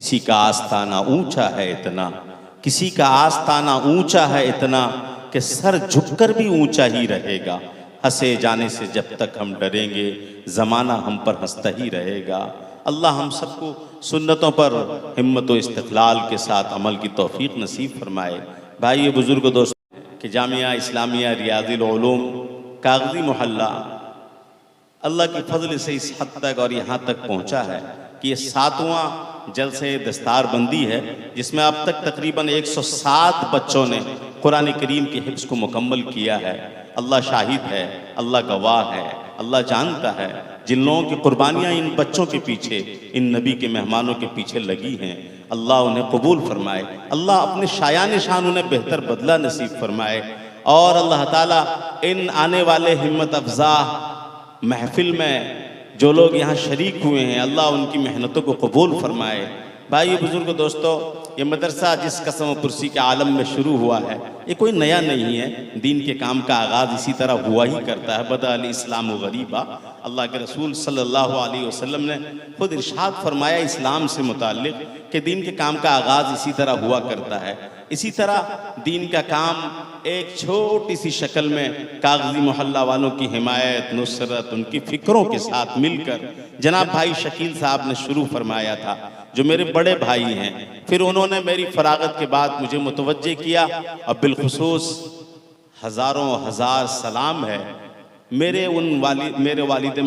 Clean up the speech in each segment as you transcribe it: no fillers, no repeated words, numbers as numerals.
किसी का आस्ताना ऊंचा है इतना, किसी का आस्ताना ऊंचा है इतना कि सर झुककर भी ऊंचा ही रहेगा। हंसे जाने से जब तक हम डरेंगे, ज़माना हम पर हंसता ही रहेगा। अल्लाह हम सबको सुन्नतों पर हिम्मत व इस्तिक़लाल के साथ अमल की तौफ़ीक़ नसीब फरमाए। भाई बुज़ुर्ग दोस्तों कि जामिया इस्लामिया रियाज़ुल उलूम कागज़ी मोहल्ला अल्लाह के फजल से इस हद तक और यहाँ तक पहुँचा है कि ये 7वां जलसे दस्तार बंदी है, जिसमें अब तक तकरीबन 107 बच्चों ने कुरान करीम के हिफ्ज़ को मुकम्मल किया है। अल्लाह शाहिद है, अल्लाह गवाह है, अल्लाह जानता है जिन लोगों की कुर्बानियाँ इन बच्चों के पीछे, इन नबी के मेहमानों के पीछे लगी हैं, अल्लाह उन्हें कबूल फरमाए। अल्लाह अपने शायान शान उन्हें बेहतर बदला नसीब फरमाए। और अल्लाह ताला इन आने वाले हिम्मत अफ़ज़ा महफिल में जो लोग यहाँ शरीक हुए हैं, अल्लाह उनकी मेहनतों को कबूल फरमाए। भाई बुजुर्ग दोस्तों, ये मदरसा जिस कसम कुर्सी के आलम में शुरू हुआ है, ये कोई नया नहीं है। दीन के काम का आगाज़ इसी तरह हुआ ही करता है। बदा अल इस्लाम गरीबा, अल्लाह के रसूल सल्लल्लाहु अलैहि वसल्लम ने खुद इरशाद फरमाया इस्लाम से मुताल्लिक़ कि दीन के काम का आगाज़ इसी तरह हुआ करता है। इसी तरह दीन का काम एक छोटी सी शक्ल में कागज़ी मोहल्ला वालों की हिमायत, नुसरत, उनकी फ़िक्रों के साथ मिलकर जनाब भाई शकील साहब ने शुरू फरमाया था, जो मेरे बड़े भाई हैं। फिर उन्होंने मेरी फरागत के बाद मुझे मुतवज्जे किया। अब बिलखुसूस हज़ारों हज़ार सलाम है मेरे वालिद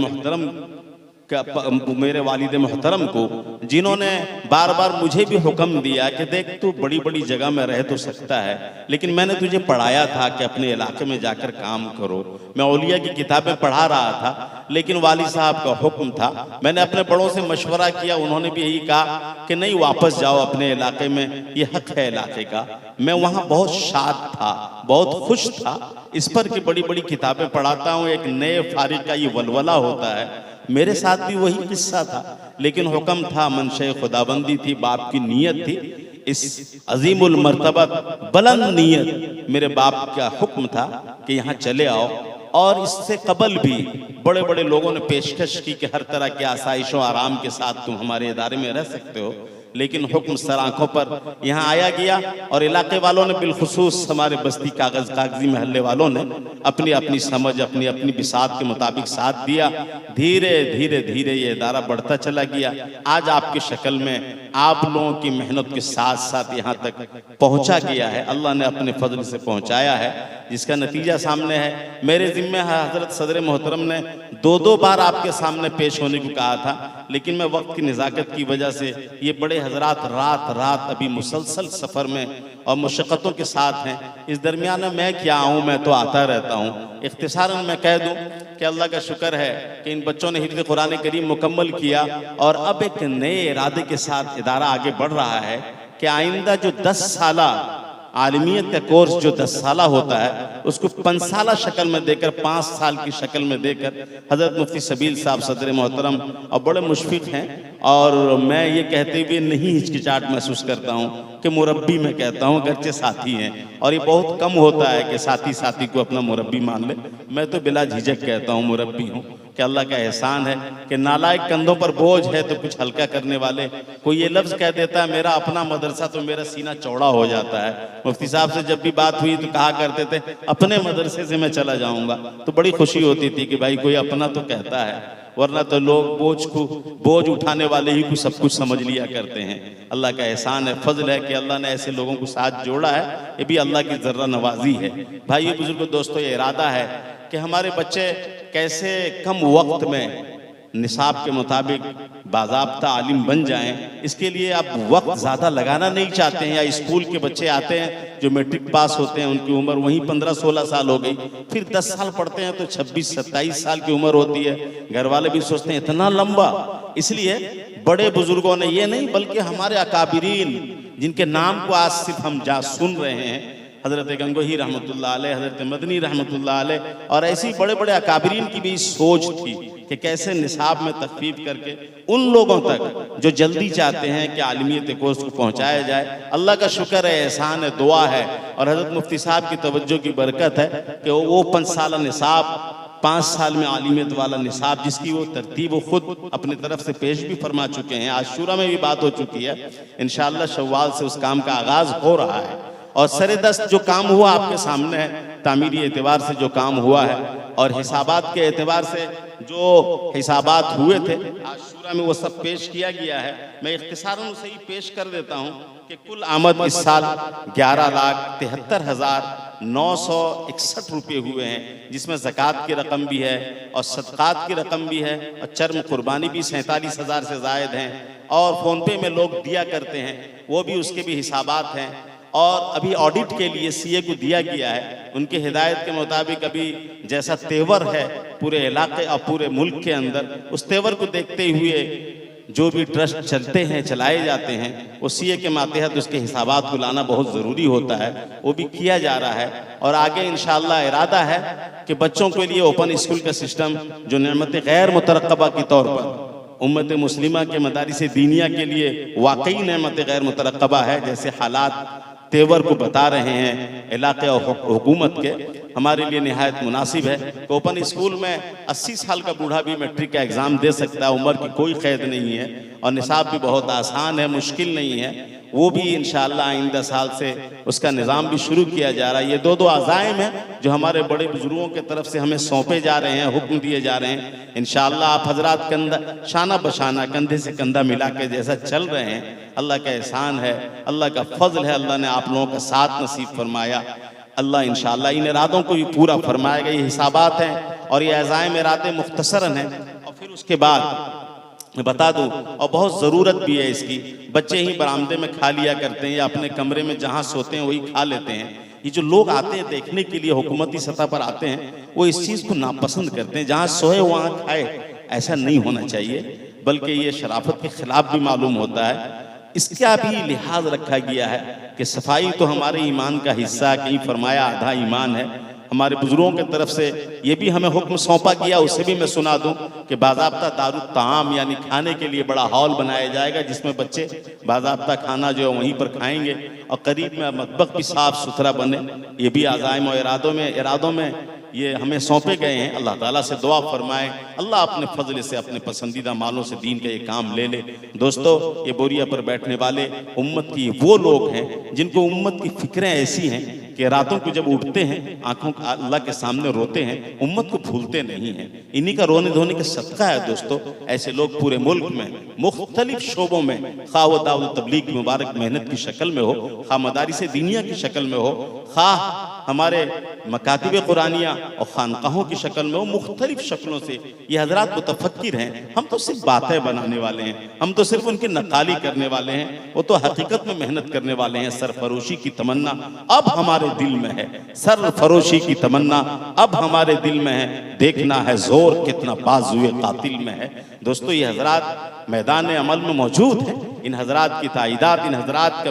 मोहतरम को, जिन्होंने बार बार मुझे भी हुक्म दिया कि देख तू बड़ी बड़ी जगह में रह तो सकता है, लेकिन मैंने तुझे पढ़ाया था कि अपने इलाके में जाकर काम करो। मैं औलिया की किताबें पढ़ा रहा था, लेकिन वाली साहब का हुक्म था। मैंने अपने बड़ों से मशवरा किया, उन्होंने भी यही कहा कि नहीं, वापस जाओ अपने इलाके में, ये हक है इलाके का। मैं वहाँ बहुत शाद था, बहुत खुश था इस पर कि बड़ी बड़ी किताबें पढ़ाता हूँ। एक नए फारिग का ये वलवला होता है। मेरे साथ भी वही किस्सा था, लेकिन हुक्म था, मनशे खुदाबंदी थी, बाप की नीयत थी। इस अजीमुल मर्तबत बुलंद नीयत मेरे बाप का हुक्म था कि यहाँ चले आओ। और इससे कबल भी बड़े बड़े लोगों ने पेशकश की कि हर तरह के आसाइश और आराम के साथ तुम हमारे इदारे में रह सकते हो, लेकिन हुक्म सर आंखों पर यहाँ आया गया। और इलाके वालों ने, बिलखुसूस हमारे बस्ती कागजी महल्ले वालों ने अपनी अपनी समझ, अपनी अपनी बिसात के मुताबिक साथ दिया। धीरे धीरे धीरे ये इदारा बढ़ता चला गया। आज आपकी शक्ल में आप लोगों की मेहनत के साथ साथ यहाँ तक पहुँचा गया है। अल्लाह ने अपने फजल से पहुँचाया है, जिसका नतीजा सामने है। मेरे जिम्मे हज़रत सदर मोहतरम ने दो बार आपके सामने पेश होने को कहा था, लेकिन मैं वक्त की नज़ाकत की वजह से, ये बड़े हजरात रात रात अभी मुसलसल सफ़र में और मुशक्क़तों के साथ हैं। इस दरमियान में मैं क्या आऊँ, मैं तो आता रहता हूँ। इख्तिसारन मैं कह दूँ कि अल्लाह का शुक्र है कि इन बच्चों ने हिफ्ज़ कुरान करीम मुकम्मल किया और अब एक नए इरादे के साथ इदारा आगे बढ़ रहा है कि आइंदा जो 10 साला आलमियत का कोर्स जो 10 साला होता है, उसको 5 साला शक्ल में देकर, 5 साल की शक्ल में देकर हज़रत मुफ्ती सबील साहब सदर मोहतरम और बड़े मुशफ़िक़ हैं। और मैं ये कहते हुए नहीं हिचकिचाहट महसूस करता हूँ कि मुरब्बी मैं कहता हूँ, अगरचे साथी हैं। और ये बहुत कम होता है कि साथी साथी को अपना मुरब्बी मान ले। मैं तो बिला झिझक कहता हूँ मुरब्बी हूँ, कि अल्लाह का एहसान है कि नालायक कंधों पर बोझ है तो कुछ हल्का करने वाले। कोई ये लफ्ज़ कह देता है मेरा अपना मदरसा, तो मेरा सीना चौड़ा हो जाता है। मुफ्ती साहब से जब भी बात हुई तो कहा करते थे अपने मदरसे से मैं चला जाऊंगा, तो बड़ी खुशी होती थी कि भाई कोई अपना तो कहता है, वरना तो लोग बोझ उठाने वाले ही को सब कुछ समझ लिया करते हैं। अल्लाह का एहसान है, फजल है कि अल्लाह ने ऐसे लोगों को साथ जोड़ा है। ये भी अल्लाह की ज़र्रा नवाजी है। भाई बुजुर्ग दोस्तों, ये इरादा है कि हमारे बच्चे कैसे कम वक्त में निसाब के मुताबिक बाज़ाब्ता आलिम बन जाएं। इसके लिए आप वक्त ज़्यादा लगाना नहीं चाहते हैं। या स्कूल के बच्चे आते हैं जो मैट्रिक पास होते हैं, उनकी उम्र वहीं 15-16 साल हो गई, फिर 10 साल पढ़ते हैं तो 26-27 साल की उम्र होती है। घर वाले भी सोचते हैं इतना लंबा। इसलिए बड़े बुजुर्गों ने ये नहीं, बल्कि हमारे अकाबिरीन जिनके नाम को आज सिर्फ हम सुन रहे हैं, हज़रत गंगोही रहमतुल्लाह अलैह, हज़रत मदनी रहमतुल्लाह अलैह, और ऐसी बड़े बड़े अकाबिरीन की भी सोच थी कि कैसे निसाब में तख़फीफ करके उन लोगों तक जो जल्दी चाहते हैं कि आलमियत कोर्स को पहुँचाया जाए। अल्लाह का शुक्र है, एहसान है, दुआ है और हज़रत मुफ्ती साहब की तवज्जो की बरकत है कि वो 5 साला निसाब 5 साल में आलिमियत वाला निसाब, जिसकी वो तरतीब वो खुद अपनी तरफ से पेश भी फरमा चुके हैं। आशूरा में भी बात हो चुकी है, इंशाअल्लाह शव्वाल से उस काम का आगाज़ हो रहा है। और सरेदस्त जो काम हुआ आपके सामने है, तामीरी एतबार से जो काम हुआ है और हिसाबात के एतबार से जो हिसाबात हुए थे आशूरा में, वो सब पेश किया गया है। मैं इख्तिसारन उसे ही पेश कर देता हूँ कि कुल आमद इस साल 11,73,961 रुपये हुए हैं, जिसमें ज़कात की रकम भी है और सदक़ात की रकम भी है और चर्म कुर्बानी भी 47,000 से ज़ायद हैं, और फ़ोन पे में लोग दिया करते हैं, वो भी उसके भी हिसाबात हैं। और अभी ऑडिट के लिए सीए को दिया गया है, उनके हिदायत के मुताबिक अभी जैसा तेवर है पूरे इलाके और पूरे मुल्क के अंदर, उस तेवर को देखते हुए जो भी ट्रस्ट चलते हैं, चलाए जाते हैं, वो सीए के मातहत उसके हिसाबात को लाना बहुत ज़रूरी होता है, वो भी किया जा रहा है। और आगे इंशाअल्लाह इरादा है कि बच्चों के लिए ओपन स्कूल का सिस्टम जो नेमत गैर मुतरक़बा के तौर पर उम्मत मुस्लिमा के मदारिस दीनिया के लिए वाकई नेमत गैर मुतरक़बा है, जैसे हालात तेवर को बता रहे हैं इलाके और हुकूमत के, हमारे लिए निहायत मुनासिब है कि ओपन स्कूल में 80 साल का बूढ़ा भी मैट्रिक का एग्ज़ाम दे सकता है, उम्र की कोई क़ैद नहीं है और निसाब भी बहुत आसान है, मुश्किल नहीं है। वो भी इंशाअल्लाह आइंदा साल से उसका निज़ाम भी शुरू किया जा रहा है। ये दो अज़ाइम हैं जो हमारे बड़े बुजुर्गों की तरफ से हमें सौंपे जा रहे हैं, हुक्म दिए जा रहे हैं। इंशाअल्लाह आप हजरात कंधा शाना बशाना, कंधे से कंधा मिला के जैसा चल रहे हैं, अल्लाह का एहसान है, अल्लाह का फजल है, अल्लाह ने आप लोगों का साथ नसीब फरमाया। अल्लाह इंशाअल्लाह इन इरादों को भी पूरा फरमाएगा। ये हिसाबात हैं और ये अज़ाइम इरादे मुख्तसरन हैं। और फिर उसके बाद मैं बता दूं, और बहुत ज़रूरत भी है इसकी, बच्चे ही बरामदे में खा लिया करते हैं या अपने कमरे में जहाँ सोते हैं वही खा लेते हैं। ये जो लोग आते हैं देखने के लिए, हुकूमती सतह पर आते हैं, वो इस चीज़ को नापसंद करते हैं, जहाँ सोए वहाँ खाए। ऐसा नहीं होना चाहिए, बल्कि ये शराफत के ख़िलाफ़ भी मालूम होता है। इसका भी लिहाज रखा गया है कि सफाई तो हमारे ईमान का हिस्सा, कहीं फरमाया आधा ईमान है। हमारे बुजुर्गों की तरफ से ये भी हमें हुक्म सौंपा गया, उसे भी मैं सुना दूं कि बाज़ाब्ता दारुत ताम यानी खाने के लिए बड़ा हॉल बनाया जाएगा, जिसमें बच्चे बाज़ाब्ता खाना जो है वहीं पर खाएंगे और करीब में मतबख भी साफ़ सुथरा बने। ये भी आज़ाइम और इरादों में ये हमें सौंपे गए हैं। अल्लाह ताला से दुआ फरमाएं, अल्लाह अपने फजल से अपने पसंदीदा मालों से दीन का ये काम ले ले। दोस्तों, ये बोरिया पर बैठने वाले उम्मत की वो लोग हैं जिनको उम्मत की फिक्रें ऐसी हैं कि रातों को जब उठते हैं आंखों अल्लाह के सामने रोते हैं, उम्मत को भूलते नहीं हैं। इन्हीं का रोने धोने का सदका है दोस्तों। ऐसे लोग पूरे मुल्क में मुख्तलिफ शोबों में, खा वो दावत तबलीग की मुबारक मेहनत की शक्ल में हो, खा मदारिस दीनिया की शक्ल में हो, खा हमारे मकातिब कुरानिया और खानकाहों की शक्ल में हो, मुख्तलिफ शक्लों से ये हजरात मुतफक्किर हैं। हम तो सिर्फ बातें बनाने वाले हैं, हम तो सिर्फ उनकी नकाली करने वाले हैं, वो तो हकीकत में मेहनत करने वाले हैं। सरफरोशी की तमन्ना अब हमारे दिल में है, सरफरोशी की तमन्ना अब हमारे दिल में है, देखना है जोर कितना बाजुए कातिल में है। दोस्तों, ये हजरात मैदान अमल में मौजूद हैं। इन हजरात की ताइदात, इन हजरात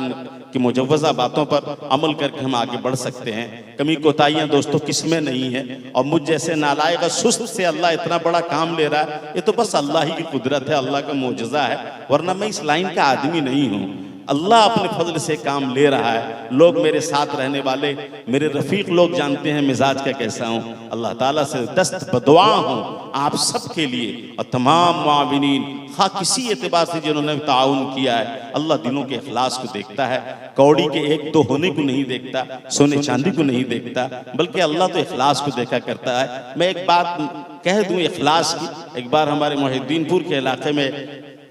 की मुजव्वज़ा बातों पर अमल करके हम आगे बढ़ सकते हैं। कमी कोताहियाँ दोस्तों किसमें नहीं है, और मुझ जैसे नालायक सुस्त से अल्लाह इतना बड़ा काम ले रहा है, ये तो बस अल्लाह ही की कुदरत है, अल्लाह का मोजज़ा है, वरना मैं इस लाइन का आदमी नहीं हूँ। अल्लाह अपने फजल से काम ले रहा है। लोग मेरे साथ रहने वाले मेरे रफ़ीक लोग जानते हैं मिजाज का कैसा हूँ। अल्लाह ताला से दस्त बदुआ हूँ आप सब के लिए और तमाम मुआविनीन, खा किसी एतबार से जिन्होंने ताउन किया है। अल्लाह दिलों के इखलास को देखता है, कौड़ी के एक दो होने को नहीं देखता, सोने चांदी को नहीं देखता, बल्कि अल्लाह तो इखलास को देखा करता है। मैं एक बात कह दूँ इखलास की। एक बार हमारे मोहिद्दीनपुर के इलाके में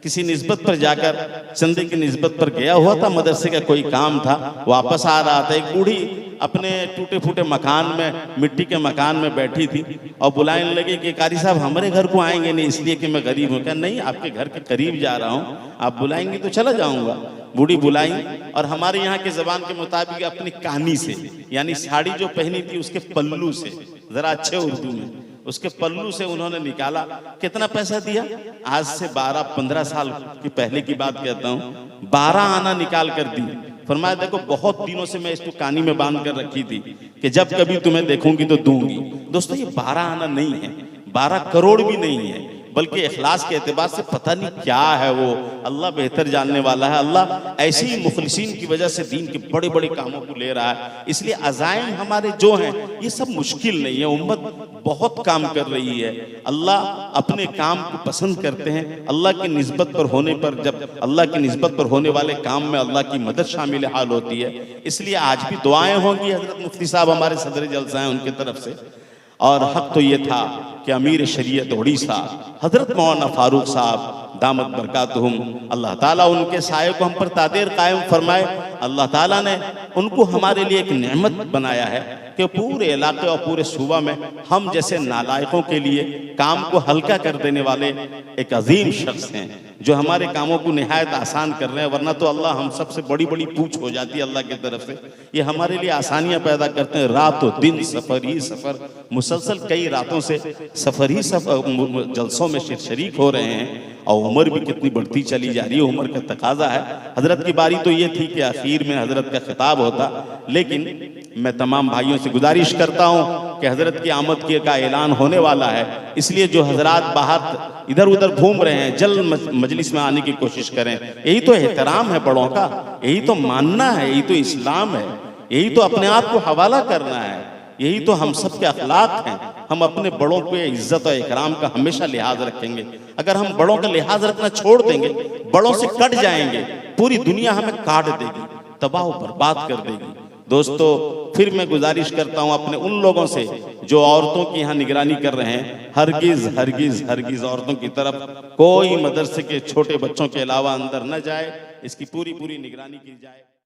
किसी निस्बत पर जाकर, चंदे की निस्बत पर गया हुआ था, मदरसे का कोई काम था, वापस आ रहा था। एक बूढ़ी अपने टूटे फूटे मकान में, मिट्टी के मकान में बैठी थी और बुलाने लगे कि कारी साहब हमारे घर को आएंगे नहीं इसलिए कि मैं गरीब हूँ। क्या नहीं, आपके घर के करीब जा रहा हूँ, आप बुलाएंगे तो चला जाऊँगा। बूढ़ी बुलाई और हमारे यहाँ के ज़बान के मुताबिक अपनी कहानी से, यानी साड़ी जो पहनी थी उसके पल्लू से, ज़रा अच्छे उर्दू में, उसके पल्लू से उन्होंने निकाला। कितना पैसा दिया? आज से 12-15 साल की पहले की बात कहता हूँ, 12 आना निकाल कर दी। फरमाया देखो बहुत दिनों से मैं इसको कानी में बांध कर रखी थी कि जब कभी तुम्हें देखूंगी तो दूंगी। दोस्तों, ये 12 आना नहीं है, 12 करोड़ भी नहीं है, बल्कि इखलास के एतबार से पता नहीं क्या है वो, अल्लाह बेहतर जानने वाला है। अल्लाह ऐसे ही मुखलिसीन की वजह से दीन के बड़े बड़े कामों को ले रहा है। इसलिए अज़ाइम हमारे जो हैं ये सब मुश्किल नहीं है। उम्मत बहुत काम कर रही है। अल्लाह अपने काम को पसंद करते हैं। अल्लाह की निस्बत पर होने पर, जब अल्लाह की निस्बत पर होने वाले काम में अल्लाह की मदद शामिल हाल होती है। इसलिए आज भी दुआएं होंगी। हजरत मुफ्ती साहब हमारे सदर जलसा हैं, उनकी तरफ से। और हक तो ये था कि अमीर शरीयत उड़ीसा हजरत मौलाना फारूक साहब दामत बरकातुहुम, अल्लाह ताला उनके साये को हम पर तादेर कायम फरमाए। अल्लाह ताला ने उनको हमारे लिए एक नेमत बनाया है कि पूरे इलाके और पूरे सूबा में हम जैसे नालायकों के लिए काम को हल्का कर देने वाले एक अजीम शख्स हैं, जो हमारे कामों को निहायत आसान कर रहे हैं। वरना तो अल्लाह हम सबसे बड़ी बड़ी पूछ हो जाती है अल्लाह की तरफ से। ये हमारे लिए आसानियां पैदा करते हैं। रातों दिन सफ़र ही सफ़र, मुसलसल कई रातों से सफ़र ही सफ़र जलसों में शरीक हो रहे हैं। और उम्र भी कितनी बढ़ती चली जा रही है, उम्र का तकाजा है। हजरत की बारी तो ये थी कि आखिर में हजरत का खिताब होता, लेकिन मैं तमाम भाइयों से गुजारिश करता हूँ कि हजरत की आमद का ऐलान होने वाला है। इसलिए जो हजरात बाहर इधर उधर घूम रहे हैं, जल्द मजलिस में आने की कोशिश करें। यही तो एहतराम है बड़ों का, यही तो मानना है, यही तो इस्लाम है, यही तो अपने आप को हवाला करना है, यही तो हम सब के अखलाक हैं। हम अपने बड़ों को इज्जत और इकराम का हमेशा लिहाज रखेंगे। अगर हम बड़ों का लिहाज रखना छोड़ देंगे, बड़ों से कट जाएंगे, पूरी दुनिया हमें काट देगी, तबाह बर्बाद कर देगी। दोस्तों, फिर मैं गुजारिश करता हूं अपने उन लोगों से जो औरतों की यहाँ निगरानी कर रहे हैं, हरगिज हरगिज हरगिज औरतों की तरफ कोई मदरसे के छोटे बच्चों के अलावा अंदर न जाए। इसकी पूरी पूरी निगरानी की जाए।